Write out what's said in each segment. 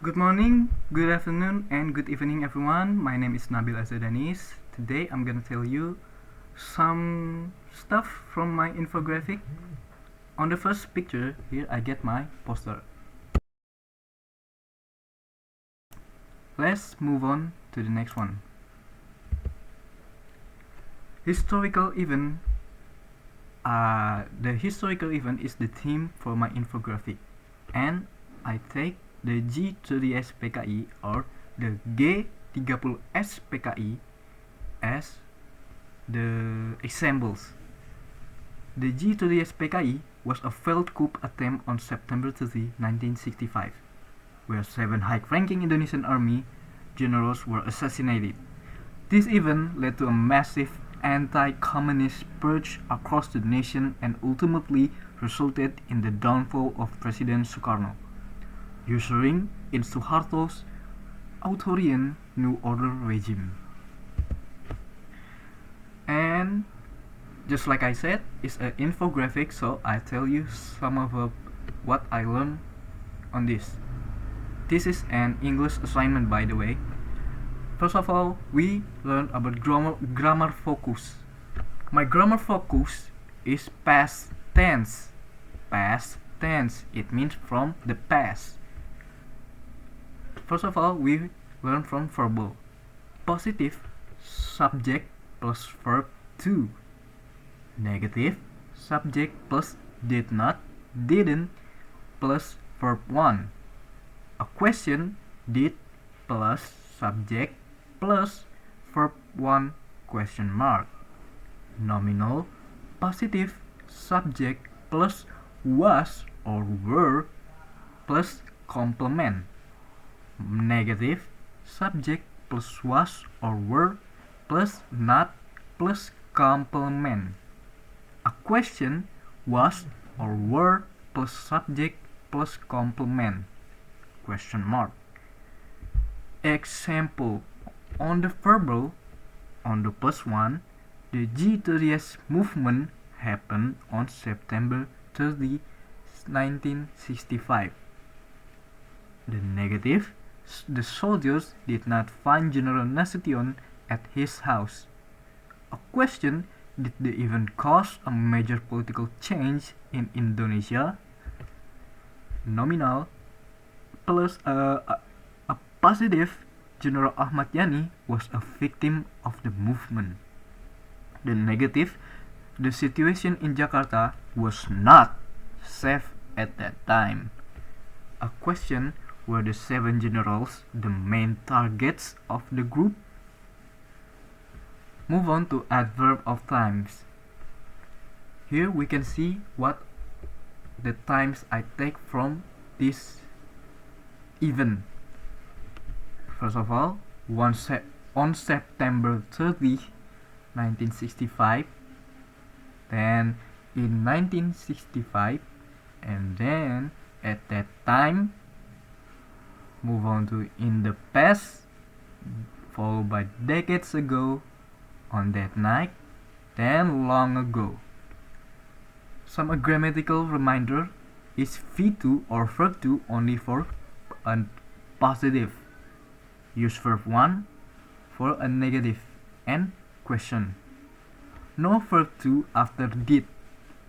Good morning, good afternoon, and good evening, everyone. My name is Nabil Azadanis. Today I'm gonna tell you some stuff from my infographic. On the first picture, here I get my poster. Let's move on to the next one. Historical event. The historical event is the theme for my infographic, and I take the G30S PKI or the G30S PKI as the examples. The G30S PKI was a failed coup attempt on September 30, 1965, where 7 high-ranking Indonesian army generals were assassinated. This event led to a massive anti-communist purge across the nation and ultimately resulted in the downfall of President Sukarno, ushering in Suharto's authoritarian New Order regime. And just like I said, it's an infographic, so I tell you some of what I learned on this. This is an English assignment, by the way. First of all, we learn about grammar focus. My grammar focus is past tense. Past tense, it means from the past. First of all, we learn from verbal. Positive, subject plus verb to. Negative, subject plus did not, didn't plus verb 1. A question, did plus subject plus verb 1 question mark. Nominal, positive, subject plus was or were plus complement. Negative, subject plus was or were plus not plus complement. A question, was or were plus subject plus complement question mark. Example, on the verbal, on the plus one, the G30S movement happened on September 30, 1965. The negative, the soldiers did not find General Nasution at his house. A question, did the event cause a major political change in Indonesia? Nominal, plus a positive, General Ahmad Yani was a victim of the movement. The negative, the situation in Jakarta was not safe at that time. A question, were the 7 generals the main targets of the group? Move on to adverb of times. Here we can see what the times I take from this event. First of all, on September 30, 1965, then in 1965, and then at that time, move on to in the past, followed by decades ago, on that night, then long ago. Some grammatical reminder is V2 or verb 2 only for a positive. Use verb 1 for a negative and question. No verb 2 after did.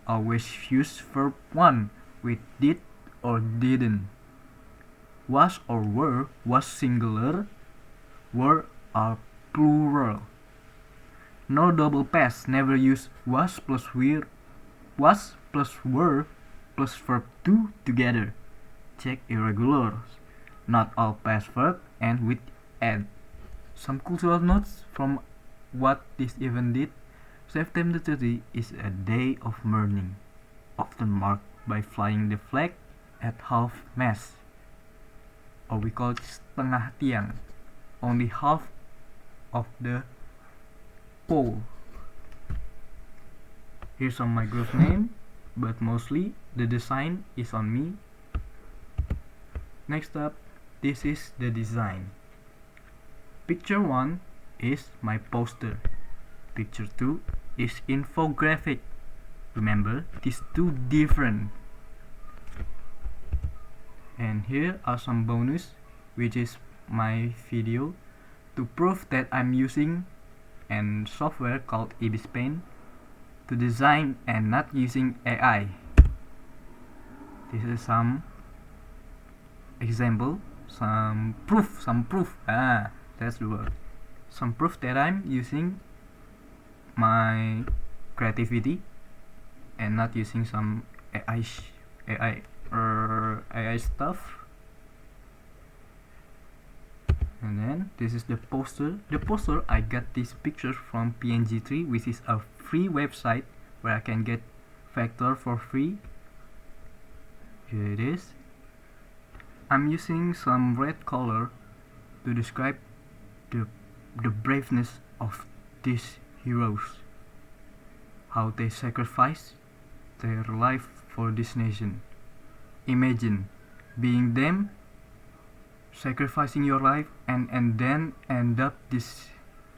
Always use verb 1 with did or didn't. Was or were was singular, were are plural. No double past, never use was plus were plus verb 2 together. Check irregulars. Not all past verb and with and. Some cultural notes from what this event did. September 30 is a day of mourning, often marked by flying the flag at half mast, or we call it setengah tiang, only half of the pole. Here's on my group name, but mostly the design is on me. Next up, this is the design. Picture 1 is my poster. Picture 2 is infographic. Remember, these two different. And here are some bonus. which is my video, to prove that I'm using a software called Ibis Paint to design and not using AI. This is some example, some proof, that's the word. Some proof that I'm using my creativity and not using some AI stuff. And then this is the poster. The poster, I got this picture from PNG3, which is a free website where I can get vector for free. Here it is. I'm using some red color to describe the braveness of these heroes, how they sacrifice their life for this nation. Imagine being them, sacrificing your life, and then end up this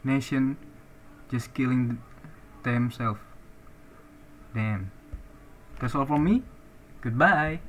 nation just killing themselves. Damn. That's all from me. Goodbye.